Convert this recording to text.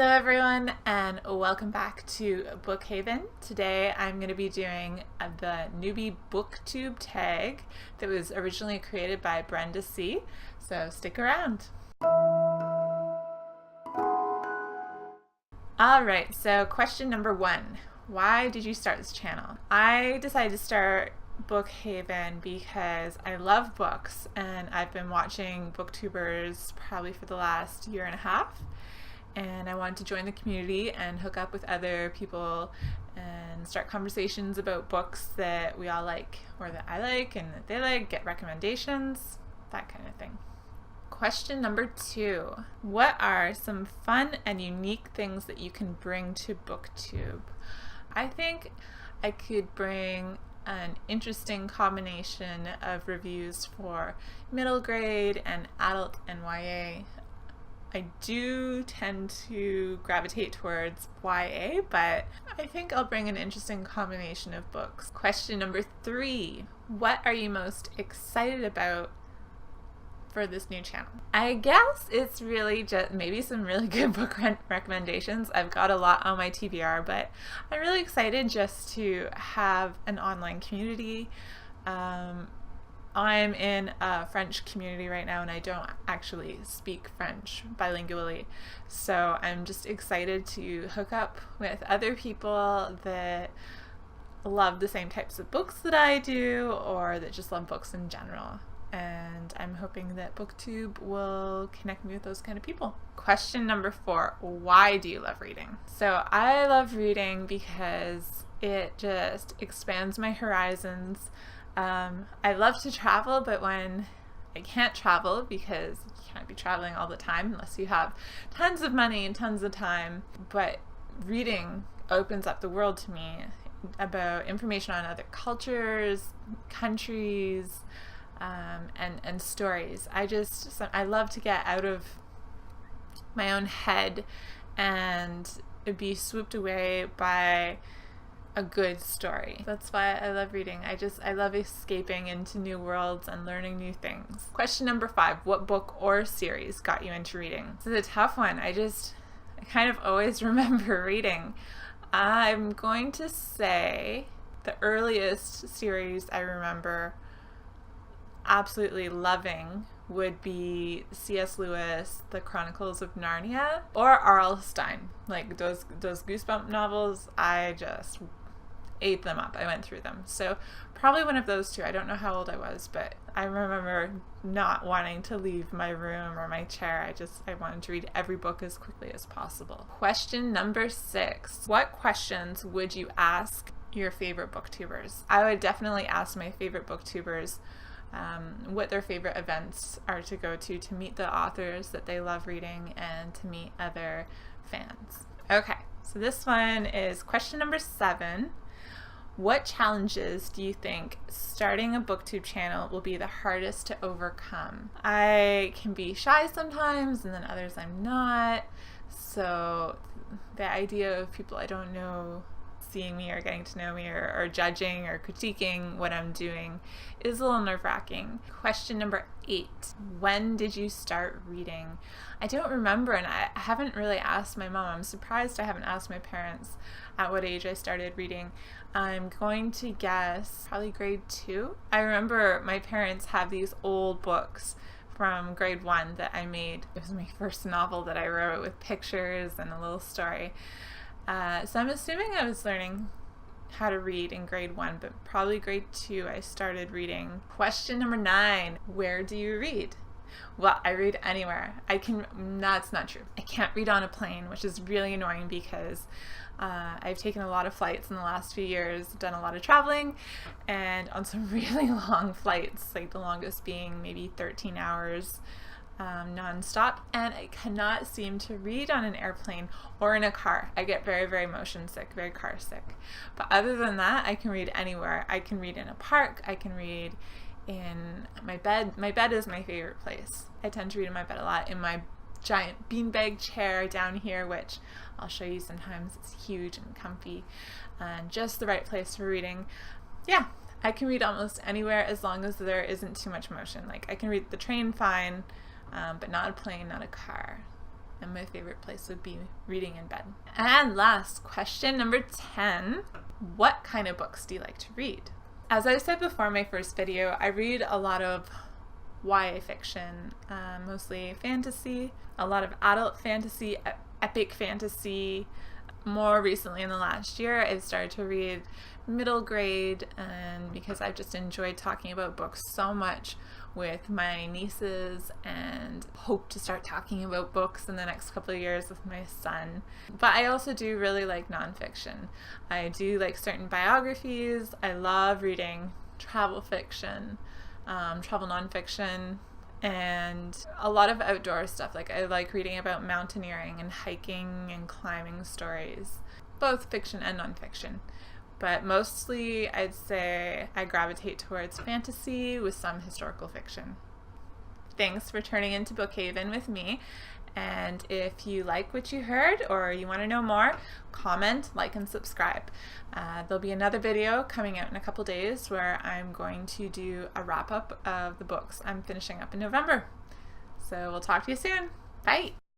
Hello everyone and welcome back to Bookhaven. Today I'm going to be doing the newbie Booktube tag that was originally created by Brenda, so stick around. Alright, so question number 1. Why did you start this channel? I decided to start Bookhaven because I love books and I've been watching booktubers probably for the last year and a half. And I wanted to join the community and hook up with other people and start conversations about books that we all like, or that I like and that they like, get recommendations, that kind of thing. Question number 2. What are some fun and unique things that you can bring to BookTube? I think I could bring an interesting combination of reviews for middle grade and adult and YA. I do tend to gravitate towards YA, but I think I'll bring an interesting combination of books. Question number 3. What are you most excited about for this new channel? I guess it's really just maybe some really good book recommendations. I've got a lot on my TBR, but I'm really excited just to have an online community. I'm in a French community right now and I don't actually speak French bilingually, so I'm just excited to hook up with other people that love the same types of books that I do, or that just love books in general. And I'm hoping that BookTube will connect me with those kind of people. Question number 4. Why do you love reading? So I love reading because it just expands my horizons. I love to travel, but when I can't travel, because you can't be traveling all the time unless you have tons of money and tons of time, but reading opens up the world to me about information on other cultures, countries, and stories. I love to get out of my own head and be swooped away by a good story. That's why I love reading. I love escaping into new worlds and learning new things. Question number 5. What book or series got you into reading? This is a tough one. I kind of always remember reading. I'm going to say the earliest series I remember absolutely loving would be C.S. Lewis, The Chronicles of Narnia, or R.L. Stine. Like those Goosebump novels, I just ate them up. I went through them. So probably one of those two. I don't know how old I was, but I remember not wanting to leave my room or my chair. I wanted to read every book as quickly as possible. Question number 6. What questions would you ask your favorite booktubers? I would definitely ask my favorite booktubers what their favorite events are to go to meet the authors that they love reading and to meet other fans. Okay, so this one is question number 7. What challenges do you think starting a BookTube channel will be the hardest to overcome? I can be shy sometimes, and then others I'm not. So the idea of people I don't know seeing me or getting to know me or judging or critiquing what I'm doing is a little nerve-wracking. Question number 8. When did you start reading? I don't remember, and I haven't really asked my mom. I'm surprised I haven't asked my parents at what age I started reading. I'm going to guess probably grade 2. I remember my parents have these old books from grade 1 that I made. It was my first novel that I wrote with pictures and a little story. So I'm assuming I was learning how to read in grade 1, but probably grade 2 I started reading. Question number 9. Where do you read? Well, I read anywhere. That's not true. I can't read on a plane, which is really annoying because I've taken a lot of flights in the last few years, done a lot of traveling, and on some really long flights, like the longest being maybe 13 hours non-stop, and I cannot seem to read on an airplane or in a car. I get very, very motion sick, very car sick. But other than that, I can read anywhere. I can read in a park. I can read in my bed. My bed is my favorite place. I tend to read in my bed a lot, in my giant beanbag chair down here, which I'll show you sometimes. It's huge and comfy and just the right place for reading. Yeah, I can read almost anywhere as long as there isn't too much motion. Like I can read the train fine, but not a plane, not a car. and my favorite place would be reading in bed. And last question, number 10, what kind of books do you like to read? As I said before in my first video, I read a lot of YA fiction, mostly fantasy, a lot of adult fantasy, epic fantasy. More recently in the last year, I've started to read middle grade, and because I've just enjoyed talking about books so much with my nieces and hope to start talking about books in the next couple of years with my son. But I also do really like nonfiction. I do like certain biographies. I love reading travel fiction, travel nonfiction, and a lot of outdoor stuff. Like I like reading about mountaineering and hiking and climbing stories, both fiction and nonfiction. But mostly I'd say I gravitate towards fantasy with some historical fiction. Thanks for turning into Bookhaven with me. And if you like what you heard or you want to know more, comment, like, and subscribe. There'll be another video coming out in a couple days where I'm going to do a wrap up of the books I'm finishing up in November. So we'll talk to you soon. Bye!